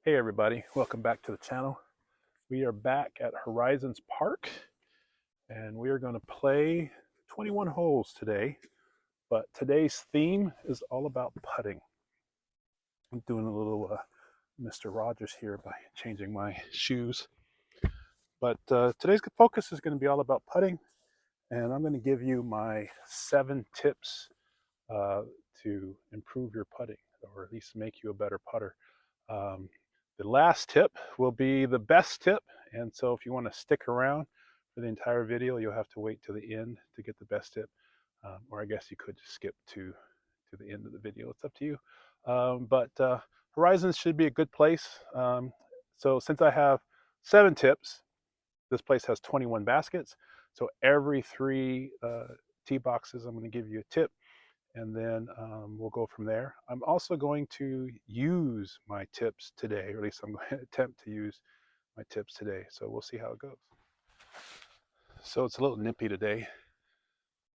Hey everybody, welcome back to the channel. We are back at Horizons Park and we are going to play 21 holes today, but today's theme is all about putting. I'm doing a little Mr. Rogers here by changing my shoes, but today's focus is going to be all about putting, and I'm going to give you my 7 tips to improve your putting, or at least make you a better putter. The last tip will be the best tip, and so if you want to stick around for the entire video, you'll have to wait to the end to get the best tip, or I guess you could just skip to the end of the video. It's up to you. But Horizons should be a good place. So since I have 7 tips, this place has 21 baskets. So every 3 tee boxes, I'm going to give you a tip, and then we'll go from there. I'm also going to use my tips today, or at least I'm going to attempt to use my tips today. So we'll see how it goes. So it's a little nippy today.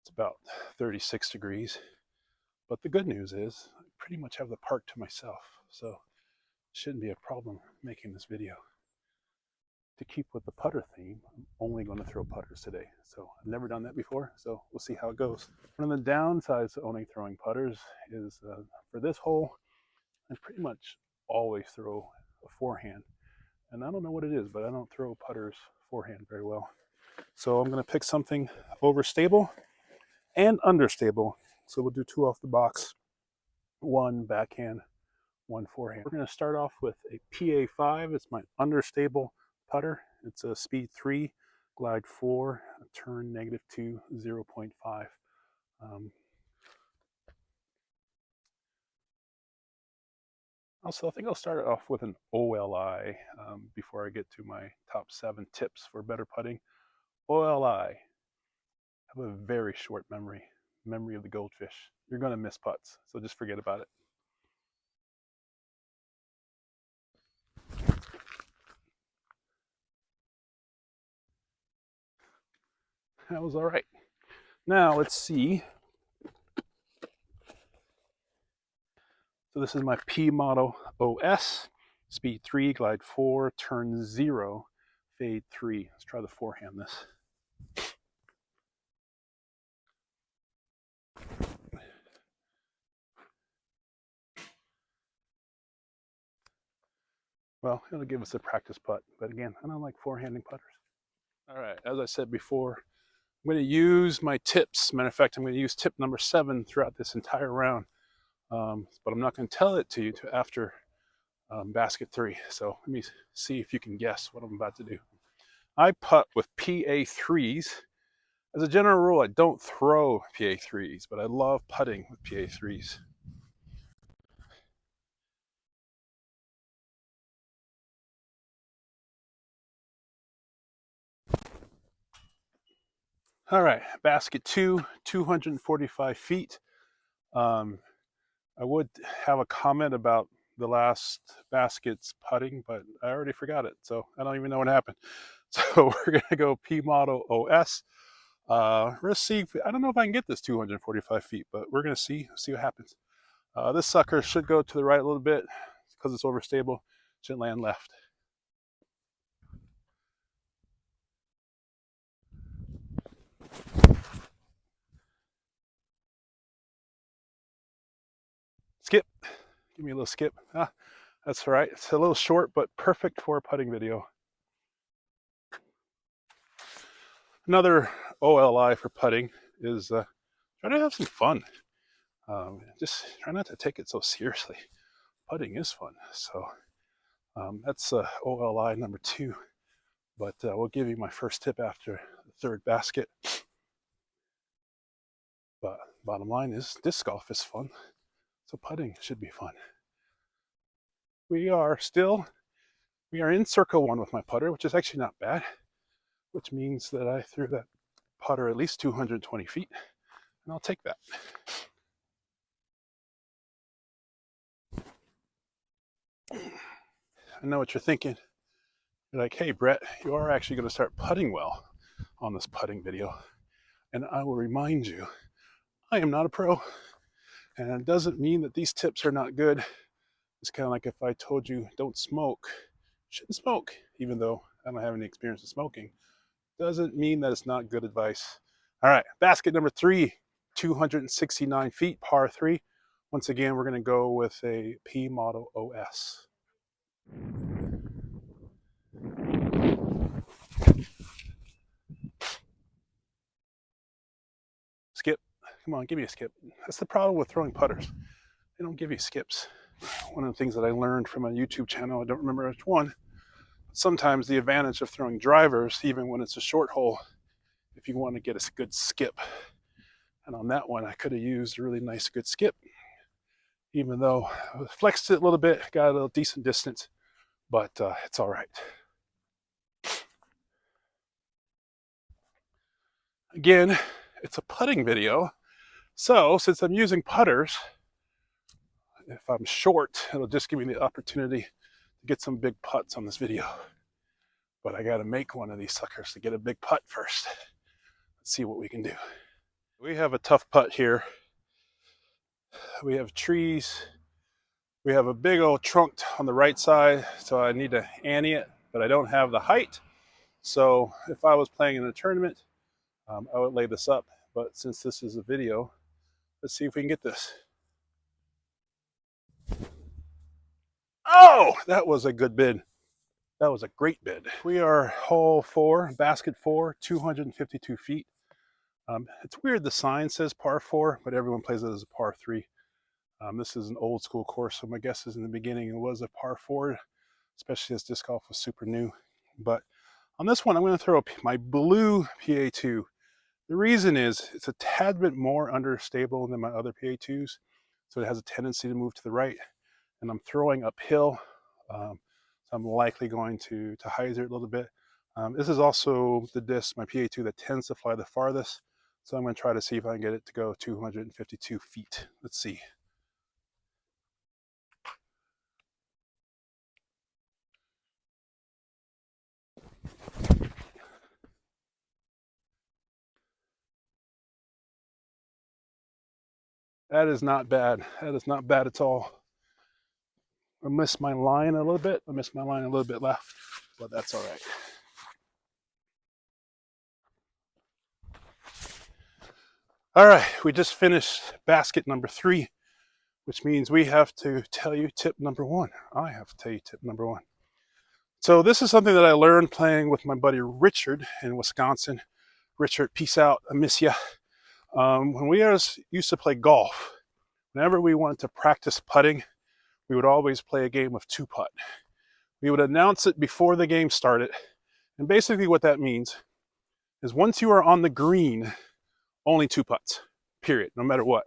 It's about 36 degrees. But the good news is I pretty much have the park to myself. So it shouldn't be a problem making this video. To keep with the putter theme, I'm only going to throw putters today. So I've never done that before, so we'll see how it goes. One of the downsides to only throwing putters is for this hole, I pretty much always throw a forehand. And I don't know what it is, but I don't throw putters forehand very well. So I'm going to pick something overstable and understable. So we'll do 2 off the box, 1 backhand, 1 forehand. We're going to start off with a PA5. It's my understable putter. It's a speed 3, glide 4, turn -2, 0.5. Also, I think I'll start off with an OLI before I get to my top 7 tips for better putting. OLI, have a very short memory of the goldfish. You're going to miss putts, so just forget about it. That was all right. Now let's see. So this is my P model OS, speed 3, glide 4, turn 0, fade 3. Let's try the forehand this. Well, it'll give us a practice putt, but again, I don't like forehanding putters. All right, as I said before, I'm going to use my tips. Matter of fact, I'm going to use tip number 7 throughout this entire round, but I'm not going to tell it to you till after basket 3. So let me see if you can guess what I'm about to do. I putt with PA3s. As a general rule, I don't throw PA3s, but I love putting with PA3s. All right, basket 2, 245 feet. I would have a comment about the last basket's putting, but I already forgot it, so I don't even know what happened. So we're gonna go P model OS. We're gonna see if, I don't know if I can get this 245 feet, but we're gonna see what happens. This sucker should go to the right a little bit because it's overstable. Should land left. Skip. Give me a little skip. Ah, that's all right. It's a little short, but perfect for a putting video. Another OLI for putting is try to have some fun. Just try not to take it so seriously. Putting is fun. So that's OLI number 2. But we'll give you my first tip after the 3rd basket. But bottom line is disc golf is fun. So putting should be fun. We are in circle 1 with my putter, which is actually not bad, which means that I threw that putter at least 220 feet, and I'll take that. I know what you're thinking. You're like, hey, Brett, you are actually going to start putting well on this putting video. And I will remind you, I am not a pro. And it doesn't mean that these tips are not good. It's kind of like if I told you don't smoke, you shouldn't smoke, even though I don't have any experience with smoking. Doesn't mean that it's not good advice. All right, basket number 3, 269 feet, par 3. Once again, we're going to go with a P model OS. Skip. Come on, give me a skip. That's the problem with throwing putters. They don't give you skips. One of the things that I learned from a YouTube channel, I don't remember which one, sometimes the advantage of throwing drivers, even when it's a short hole, if you want to get a good skip. And on that one, I could have used a really nice good skip, even though I flexed it a little bit, got a little decent distance, but it's all right. Again, it's a putting video. So since I'm using putters, if I'm short, it'll just give me the opportunity to get some big putts on this video. But I got to make one of these suckers to get a big putt first. Let's see what we can do. We have a tough putt here. We have trees. We have a big old trunk on the right side, so I need to ante it, but I don't have the height. So if I was playing in a tournament, I would lay this up. But since this is a video, let's see if we can get this. Oh, that was a good bid. That was a great bid. We are hole 4, basket 4, 252 feet. It's weird the sign says par 4, but everyone plays it as a par 3. This is an old school course, so my guess is in the beginning it was a par 4, especially as disc golf was super new. But on this one, I'm going to throw my blue PA2. The reason is it's a tad bit more understable than my other PA2s, so it has a tendency to move to the right, and I'm throwing uphill, so I'm likely going to hyzer it a little bit. This is also the disc, my PA2, that tends to fly the farthest, so I'm going to try to see if I can get it to go 252 feet. Let's see. That is not bad. That is not bad at all. I missed my line a little bit. I missed my line a little bit left, but that's all right. All right, we just finished basket number 3, which means we have to tell you tip number 1. I have to tell you tip number 1. So this is something that I learned playing with my buddy Richard in Wisconsin. Richard, peace out. I miss ya. When we used to play golf, whenever we wanted to practice putting, we would always play a game of 2-putt. We would announce it before the game started. And basically what that means is once you are on the green, only 2 putts, period, no matter what.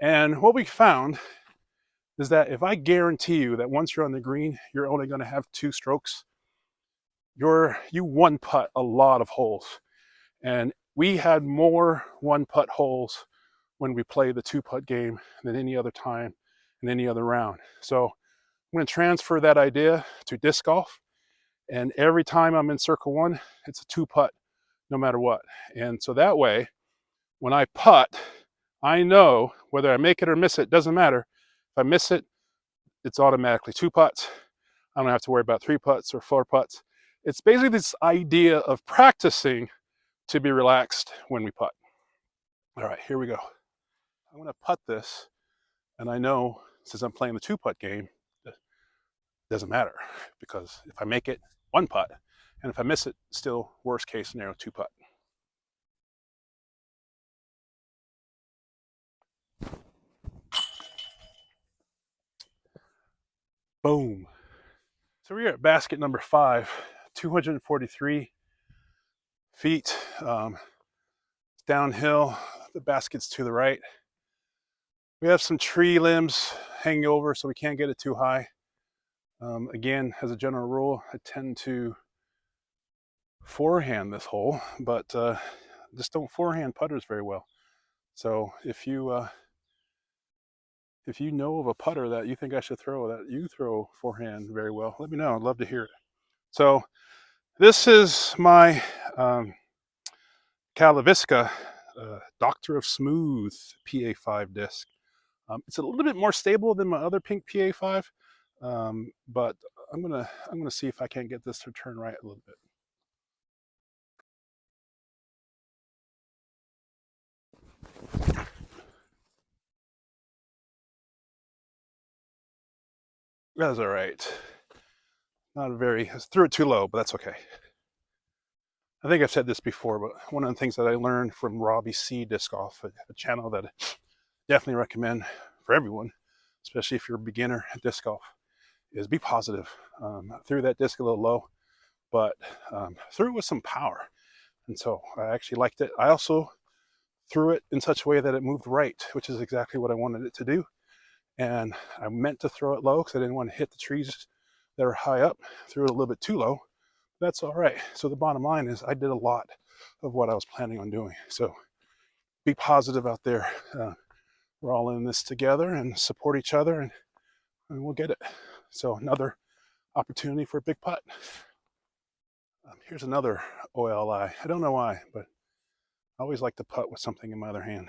And what we found is that if I guarantee you that once you're on the green, you're only going to have 2 strokes, you 1-putt a lot of holes. And we had more 1-putt holes when we play the 2-putt game than any other time in any other round. So I'm going to transfer that idea to disc golf. And every time I'm in circle 1, it's a 2-putt no matter what. And so that way, when I putt, I know whether I make it or miss it, doesn't matter. If I miss it, it's automatically 2 putts. I don't have to worry about 3 putts or 4 putts. It's basically this idea of practicing to be relaxed when we putt. All right, here we go. I'm going to putt this, and I know since I'm playing the 2-putt game, it doesn't matter because if I make it, 1 putt, and if I miss it, still worst case scenario, 2-putt. Boom. So we're at basket number 5, 243 feet. Downhill, the basket's to the right. We have some tree limbs hanging over, so we can't get it too high. Again, as a general rule, I tend to forehand this hole, but just don't forehand putters very well. So if you know of a putter that you think I should throw, that you throw forehand very well, let me know. I'd love to hear it. So this is my Calavisca Doctor of Smooth PA5 disc. It's a little bit more stable than my other pink PA5, But I'm gonna see if I can't get this to turn right a little bit. That's all right. Not very, I threw it too low, but that's okay. I think I've said this before, but one of the things that I learned from Robbie C Disc Golf, a channel that I definitely recommend for everyone, especially if you're a beginner at disc golf, is be positive. I threw that disc a little low, but threw it with some power. And so I actually liked it. I also threw it in such a way that it moved right, which is exactly what I wanted it to do. And I meant to throw it low because I didn't want to hit the trees that are high up. Threw it a little bit too low. That's all right. So the bottom line is I did a lot of what I was planning on doing. So be positive out there. We're all in this together and support each other, and we'll get it. So another opportunity for a big putt. Here's another OLI. I don't know why, but I always like to putt with something in my other hand.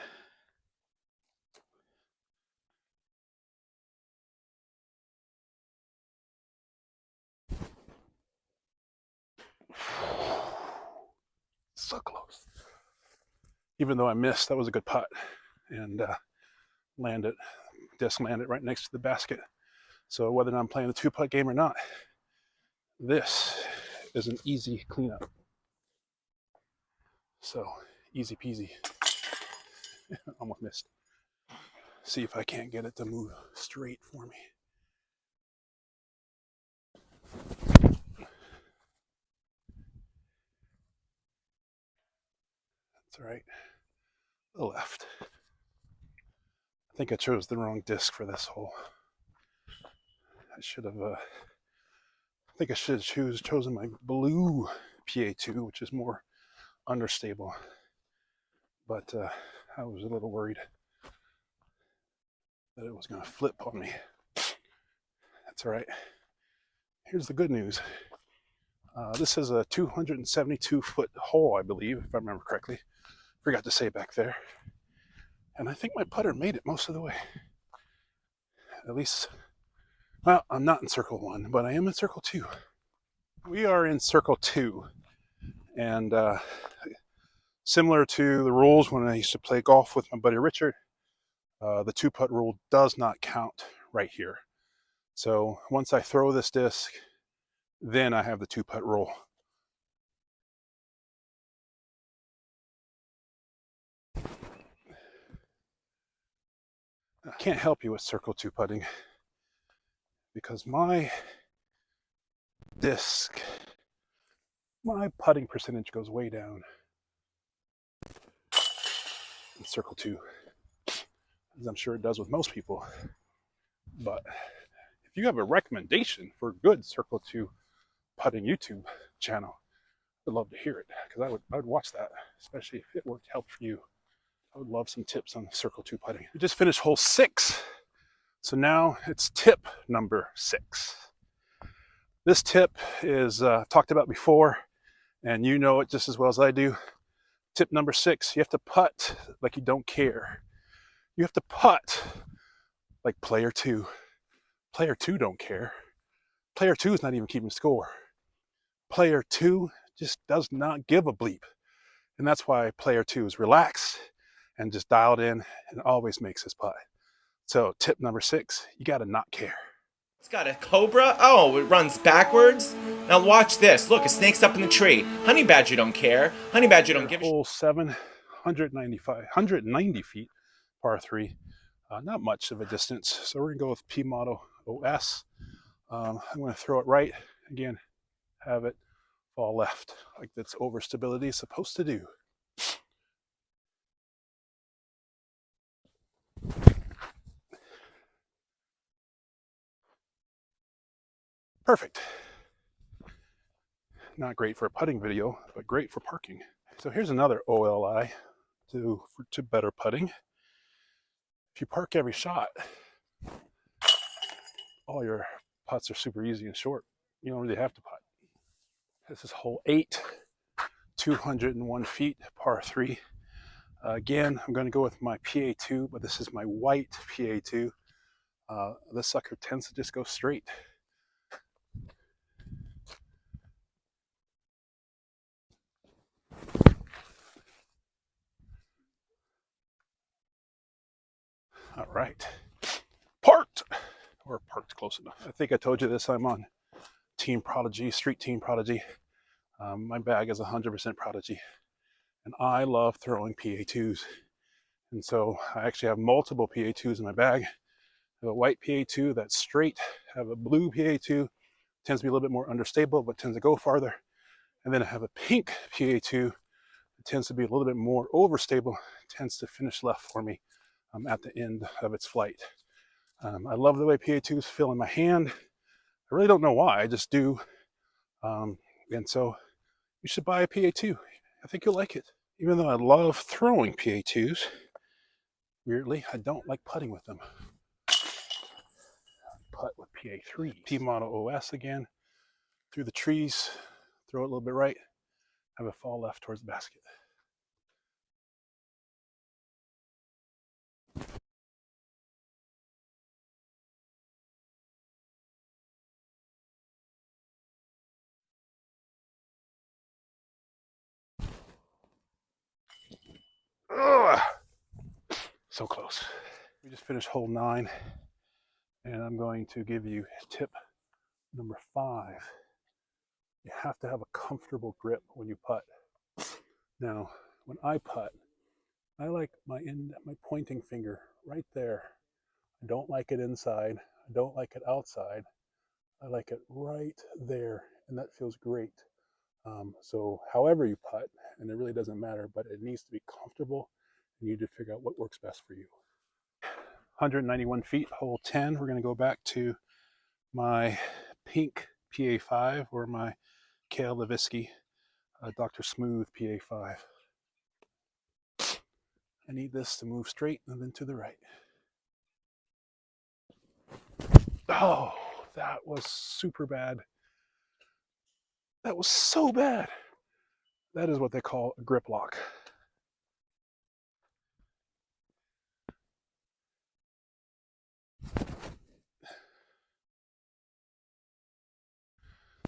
So close. Even though I missed, that was a good putt. And disc landed right next to the basket. So whether or not I'm playing the 2-putt game or not, this is an easy cleanup. So easy peasy. Almost missed. See if I can't get it to move straight for me. That's all right. The left. I think I chose the wrong disc for this hole. I should have. I think I should have chosen my blue PA2, which is more understable. But I was a little worried that it was going to flip on me. That's all right. Here's the good news. This is a 272-foot hole, I believe, if I remember correctly. Forgot to say back there. And I think my putter made it most of the way. At least, well, I'm not in circle 1, but I am in circle 2. We are in circle 2. And similar to the rules when I used to play golf with my buddy Richard, the 2-putt rule does not count right here. So once I throw this disc, then I have the 2-putt rule. I can't help you with circle 2 putting because my disc, my putting percentage goes way down in circle 2, as I'm sure it does with most people. But if you have a recommendation for a good circle 2 putting YouTube channel, I'd love to hear it because I would watch that, especially if it helped for you. I would love some tips on circle 2 putting. We just finished hole 6, so now it's tip number 6. This tip is talked about before, and you know it just as well as I do. Tip number 6, you have to putt like you don't care. You have to putt like player 2. Player 2 don't care. Player 2 is not even keeping score. Player 2 just does not give a bleep. And that's why player 2 is relaxed and just dialed in and always makes his putt. So tip number 6, you got to not care. It's got a cobra. Oh, it runs backwards. Now watch this. Look, a snake's up in the tree. Honey badger don't care. Honey badger don't give a Hole 7, 190 feet, par 3. Not much of a distance. So we're going to go with P Model OS. I'm going to throw it right. Again, have it fall left like that's overstability is supposed to do. Perfect. Not great for a putting video, but great for parking. So here's another OLI to better putting. If you park every shot, all your putts are super easy and short. You don't really have to putt. This is hole 8, 201 feet, par 3. Again, I'm going to go with my PA2, but this is my white PA2. This sucker tends to just go straight. All right, parked, or parked close enough. I think I told you this. I'm on Team Prodigy, Street Team Prodigy. My bag is 100% Prodigy, and I love throwing PA2s. And so I actually have multiple PA2s in my bag. I have a white PA2 that's straight. I have a blue PA2, tends to be a little bit more understable, but tends to go farther. And then I have a pink PA2 that tends to be a little bit more overstable, tends to finish left for me at the end of its flight. I love the way PA2s feel in my hand. I really don't know why, I just do. And so you should buy a PA2. I think you'll like it. Even though I love throwing PA2s, weirdly, I don't like putting with them. Putt with PA3. P model OS again. Through the trees, throw it a little bit right, have it fall left towards the basket. Ugh, so close. We just finished hole 9, and I'm going to give you tip number 5. You have to have a comfortable grip when you putt. Now, when I putt, I like my pointing finger right there. I don't like it inside. I don't like it outside. I like it right there, and that feels great. So however you putt, and it really doesn't matter, but it needs to be comfortable. You need to figure out what works best for you. 191 feet, hole 10. We're going to go back to my pink PA5 or my Kale Levinsky Dr. Smooth PA5. I need this to move straight and then to the right. Oh, that was super bad. That was so bad. That is what they call a grip lock.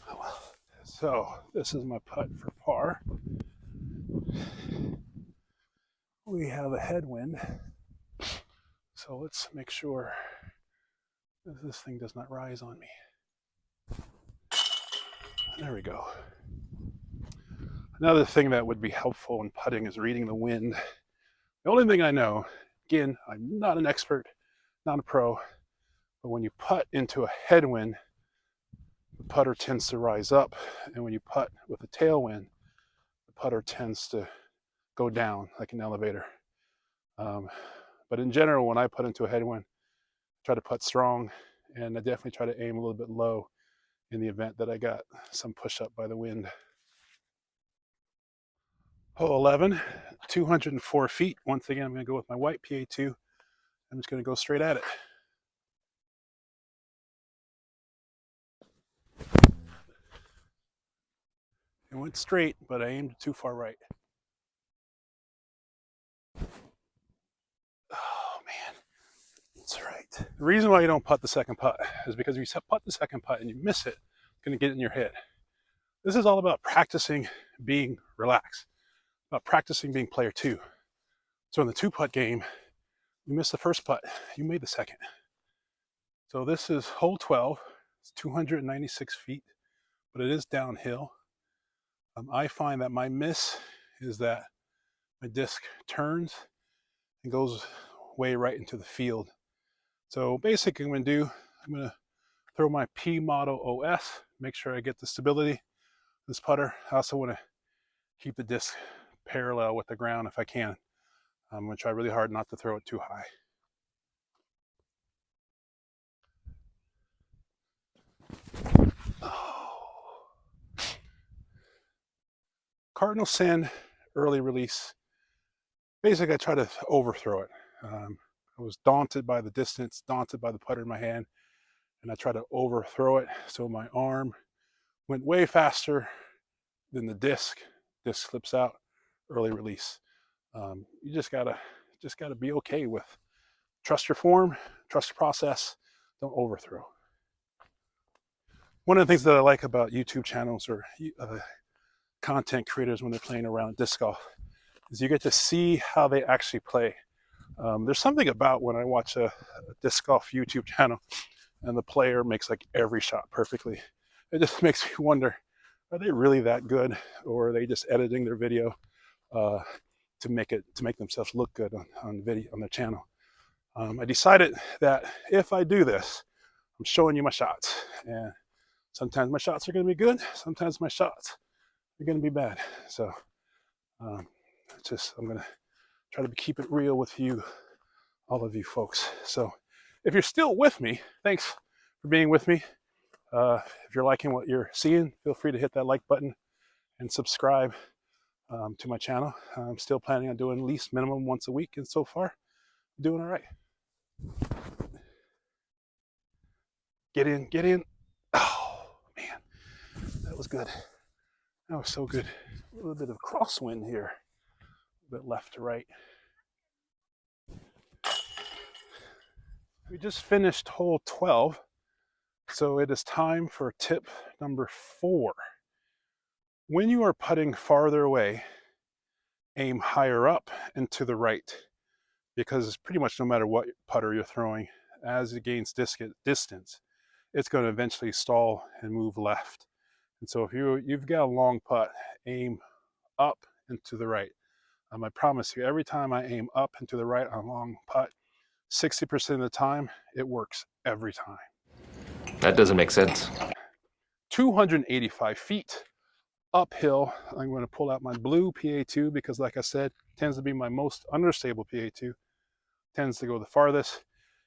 Oh, well. So this is my putt for par. We have a headwind, so let's make sure that this thing does not rise on me. There we go. Another thing that would be helpful in putting is reading the wind. The only thing I know, again, I'm not an expert, not a pro, but when you putt into a headwind, the putter tends to rise up, and when you putt with a tailwind, the putter tends to go down like an elevator. But in general, when I put into a headwind, I try to putt strong, and I definitely try to aim a little bit low in the event that I got some push up by the wind. Hole 11, 204 feet. Once again, I'm going to go with my white PA2. I'm just going to go straight at it. It went straight, but I aimed too far right. Oh, man. That's right. The reason why you don't putt the second putt is because if you putt the second putt and you miss it, it's going to get in your head. This is all about practicing being relaxed, about practicing being player 2. So in the 2-putt game, you missed the first putt, you made the second. So this is hole 12. It's 296 feet, but it is downhill. I find that my miss is that my disc turns and goes way right into the field. So basically I'm going to throw my P model OS, make sure I get the stability. This putter, I also want to keep the disc parallel with the ground if I can. I'm going to try really hard not to throw it too high. Oh. Cardinal sin, early release. Basically, I try to overthrow it. I was daunted by the distance, daunted by the putter in my hand, and I tried to overthrow it. So my arm went way faster than the disc. Disc slips out, early release. You just gotta be okay with. Trust your form, trust the process, Don't overthrow. One of the things that I like about YouTube channels or content creators when they're playing around disc golf is you get to see how they actually play. There's something about when I watch a disc golf YouTube channel and the player makes like every shot perfectly. It just makes me wonder, are they really that good, or are they just editing their video uh, to make themselves look good on video on their channel? I decided that if I do this, I'm showing you my shots, and sometimes my shots are going to be good, sometimes my shots are going to be bad. So um, I'm going to try to keep it real with you, all of you folks. So if you're still with me, thanks for being with me. If you're liking what you're seeing, feel free to hit that like button and subscribe to my channel. I'm still planning on doing at least minimum once a week, and so far, I'm doing all right. Get in, get in. Oh, man, that was good. That was so good. A little bit of crosswind here, a bit left to right. We just finished hole 12, so it is time for tip number 4. When you are putting farther away, aim higher up and to the right, because pretty much no matter what putter you're throwing, as it gains distance, it's going to eventually stall and move left. And so if you've got a long putt, aim up and to the right. I promise you, every time I aim up and to the right on a long putt, 60% of the time, it works every time. That doesn't make sense. 285 feet uphill. I'm going to pull out my blue PA2 because, like I said, tends to be my most understable PA2. Tends to go the farthest.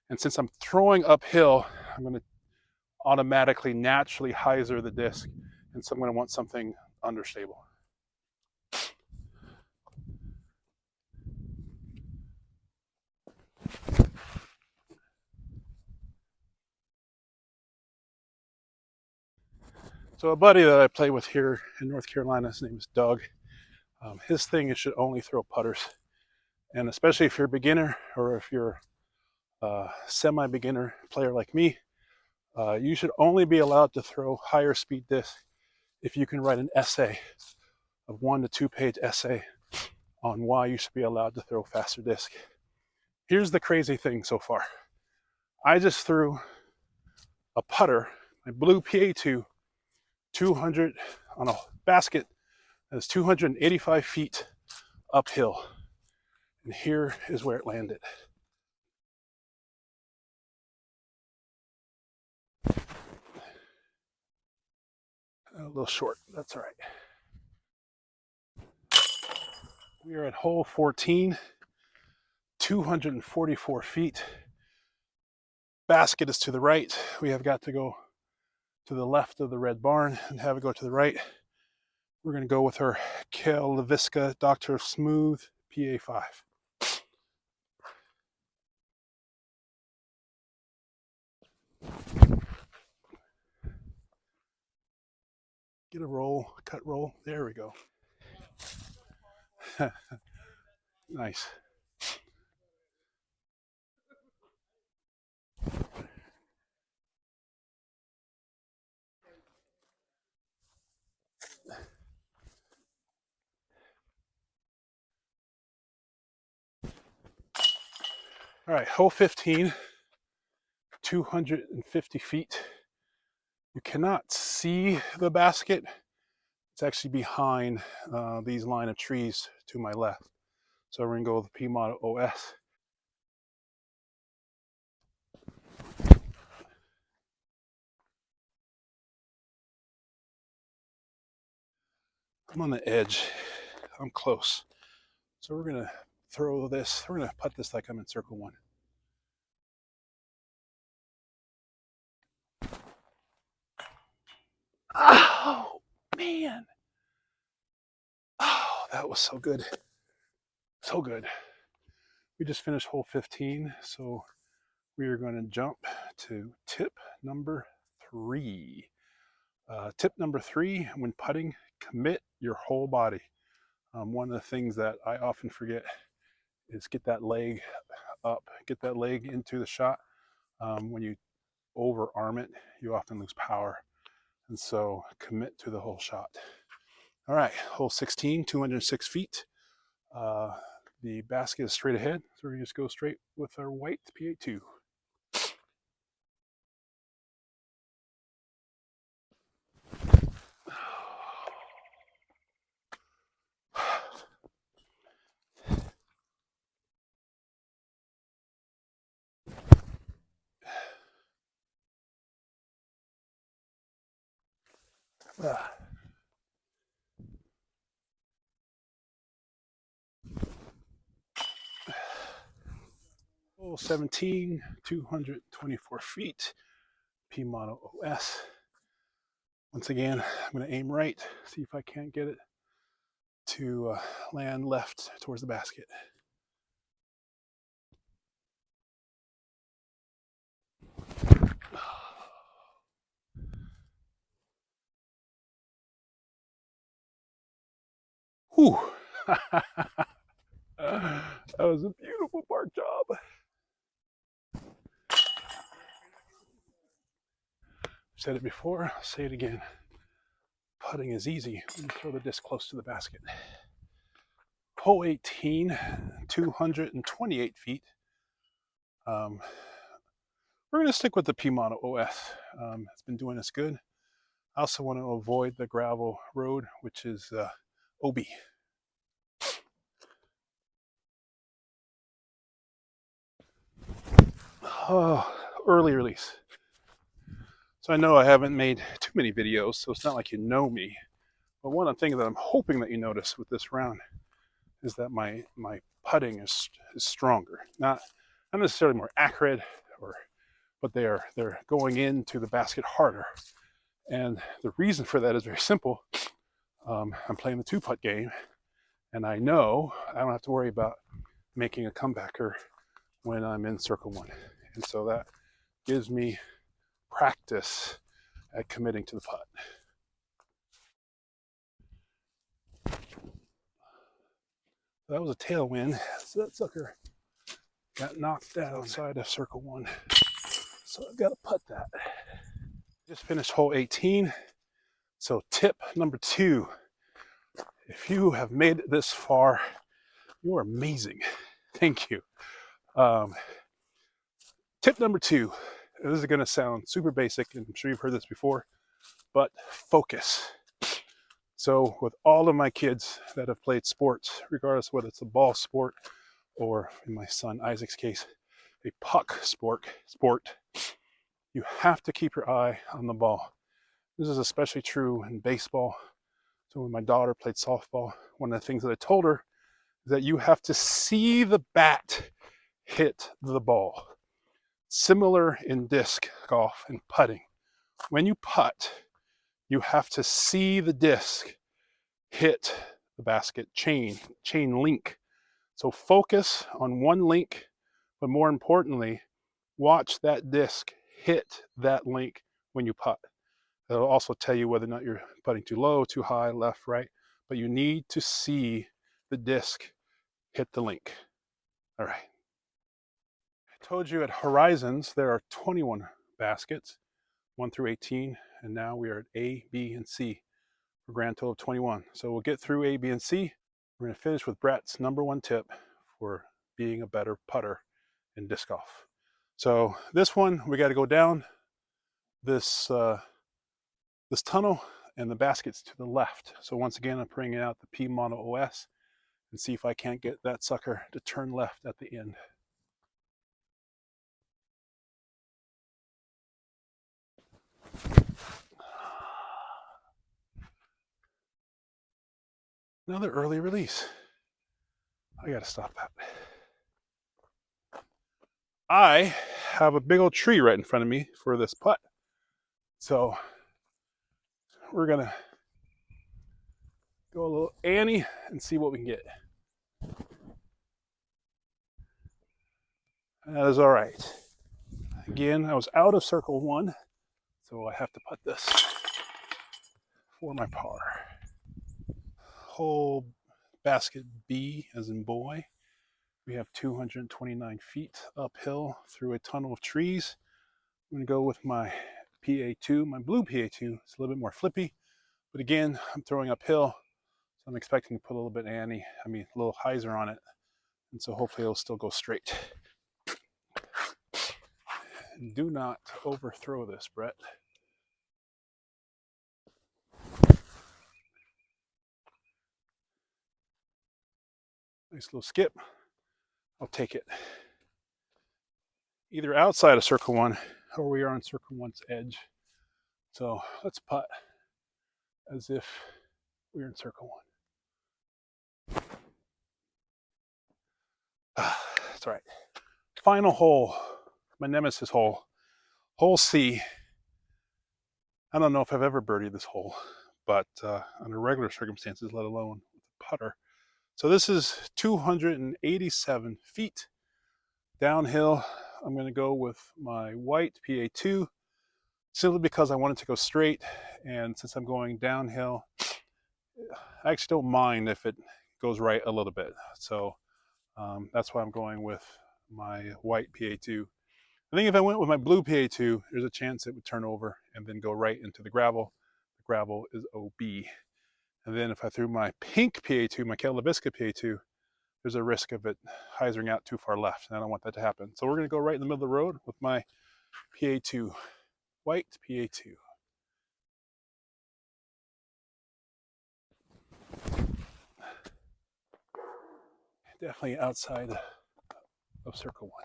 And since I'm throwing uphill, I'm going to automatically, naturally hyzer the disc. And so I'm going to want something understable. So a buddy that I play with here in North Carolina, his name is Doug. His thing is should only throw putters. And especially if you're a beginner or if you're a semi-beginner player like me, you should only be allowed to throw higher speed discs if you can write an essay, a 1 to 2 page essay on why you should be allowed to throw faster disc. Here's the crazy thing so far. I just threw a putter, my blue PA2, 200 on a basket that is 285 feet uphill. And here is where it landed. A little short, that's all right. We are at hole 14, 244 feet. Basket is to the right. We have got to go to the left of the red barn and have it go to the right. We're going to go with her Kale LaVisca Doctor of Smooth PA5. Get a roll, cut roll. There we go. Nice. All right, hole 15, 250 feet. You cannot see the basket. It's actually behind these line of trees to my left. So we're gonna go with the P model OS. I'm on the edge. I'm close. So we're gonna throw this. We're gonna putt this like I'm in circle 1. Oh man! Oh, that was so good. So good. We just finished hole 15, so we are going to jump to tip number 3. Tip number 3: when putting, commit your whole body. One of the things that I often forget is get that leg up, get that leg into the shot. When you overarm it, you often lose power. And so commit to the whole shot. All right, hole 16, 206 feet. The basket is straight ahead, so we just go straight with our white P82. Hole 17, 224 feet, P Mono OS. Once again, I'm going to aim right, see if I can't get it to land left towards the basket. Whew. That was a beautiful park job. I've said it before, I'll say it again. Putting is easy when you throw the disc close to the basket. Hole 18, 228 feet. We're going to stick with the P Mono OS. It's been doing us good. I also want to avoid the gravel road, which is OB. Oh, early release. So I know I haven't made too many videos, so it's not like you know me. But one thing that I'm hoping that you notice with this round is that my putting is stronger. Not necessarily more accurate, but they're going into the basket harder. And the reason for that is very simple. I'm playing the 2-putt game, and I know I don't have to worry about making a comebacker when I'm in circle 1. And so that gives me practice at committing to the putt. That was a tailwind, so that sucker got knocked outside of circle 1. So I've got to putt that. Just finished hole 18. So tip number 2, if you have made it this far, you are amazing. Thank you. Tip number 2, this is going to sound super basic, and I'm sure you've heard this before, but focus. So with all of my kids that have played sports, regardless whether it's a ball sport or, in my son Isaac's case, a puck sport, you have to keep your eye on the ball. This is especially true in baseball. So when my daughter played softball, one of the things that I told her is that you have to see the bat hit the ball. Similar in disc golf and putting. When you putt, you have to see the disc hit the basket chain link. So focus on one link, but more importantly, watch that disc hit that link when you putt. It'll also tell you whether or not you're putting too low, too high, left, right, but you need to see the disc hit the link. All right. I told you at Horizons there are 21 baskets, 1 through 18, and now we are at A, B, and C for a grand total of 21. So we'll get through A, B, and C. We're going to finish with Brett's number 1 tip for being a better putter in disc golf. So this one, we got to go down this this tunnel, and the basket's to the left. So once again, I'm bringing out the P Mono OS and see if I can't get that sucker to turn left at the end. Another early release. I gotta stop that. I have a big old tree right in front of me for this putt. So we're gonna go a little Annie and see what we can get. That is all right. Again, I was out of circle 1, so I have to putt this for my par. Hole basket B as in boy. We have 229 feet uphill through a tunnel of trees. I'm going to go with my PA2, my blue PA2. It's a little bit more flippy, but again, I'm throwing uphill, so I'm expecting to put a little bit of a little hyzer on it, and so hopefully it'll still go straight. Do not overthrow this, Brett. Nice little skip. I'll take it. Either outside of circle one, or we are on circle one's edge. So let's putt as if we're in circle one. That's right. Final hole, my nemesis hole, hole C. I don't know if I've ever birdied this hole, but under regular circumstances, let alone with a putter. So this is 287 feet downhill. I'm going to go with my white PA2 simply because I want it to go straight, and since I'm going downhill, I actually don't mind if it goes right a little bit. So that's why I'm going with my white PA2. I think if I went with my blue PA2, there's a chance it would turn over and then go right into the gravel. The gravel is OB. And then if I threw my pink PA2, my Kettle LaVisca PA2, there's a risk of it hyzering out too far left, and I don't want that to happen. So we're going to go right in the middle of the road with my PA2, white PA2. Definitely outside of circle one.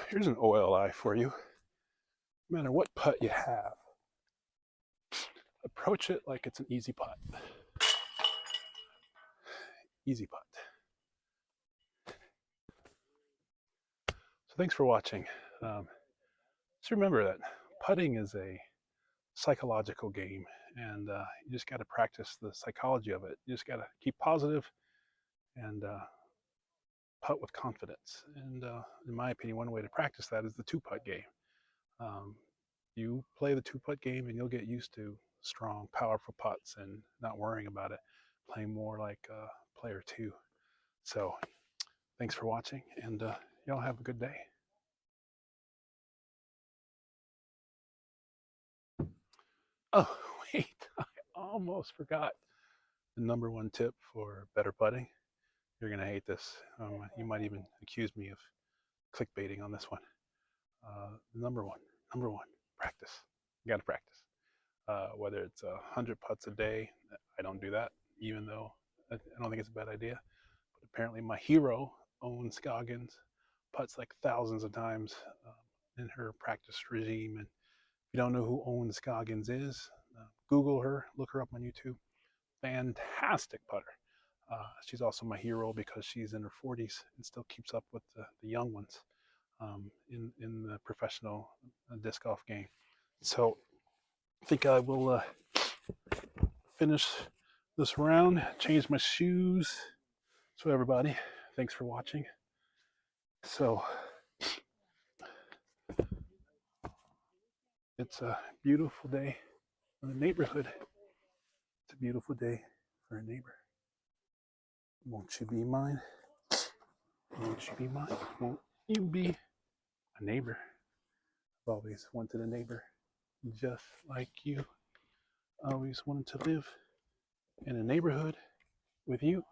Here's an OLI for you. No matter what putt you have, approach it like it's an easy putt. Easy putt. So thanks for watching. Just remember that putting is a psychological game, and you just got to practice the psychology of it. You just got to keep positive and putt with confidence. And in my opinion, one way to practice that is the two-putt game. You play the two-putt game and you'll get used to strong, powerful putts and not worrying about it, playing more like player two. So thanks for watching, and y'all have a good day. Oh, wait, I almost forgot the number one tip for better putting. You're going to hate this. You might even accuse me of clickbaiting on this one. Number one, practice. You got to practice. Whether it's 100 putts a day, I don't do that, even though I don't think it's a bad idea. But apparently my hero, Owen Scoggins, putts like thousands of times in her practice regime. And if you don't know who Owen Scoggins is, Google her, look her up on YouTube. Fantastic putter. She's also my hero because she's in her 40s and still keeps up with the young ones in the professional disc golf game. So I think I will finish this round, change my shoes. So everybody, thanks for watching. So it's a beautiful day in the neighborhood. It's a beautiful day for a neighbor. Won't you be mine? Won't you be mine? Won't you be a neighbor? I've always wanted a neighbor just like you. I always wanted to live in a neighborhood with you.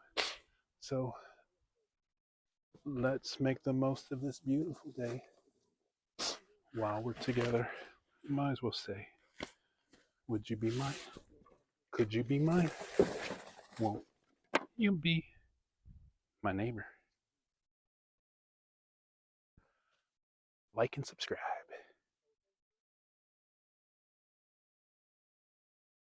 So let's make the most of this beautiful day while we're together. Might as well say, would you be mine? Could you be mine? Won't you be my neighbor? Like and subscribe.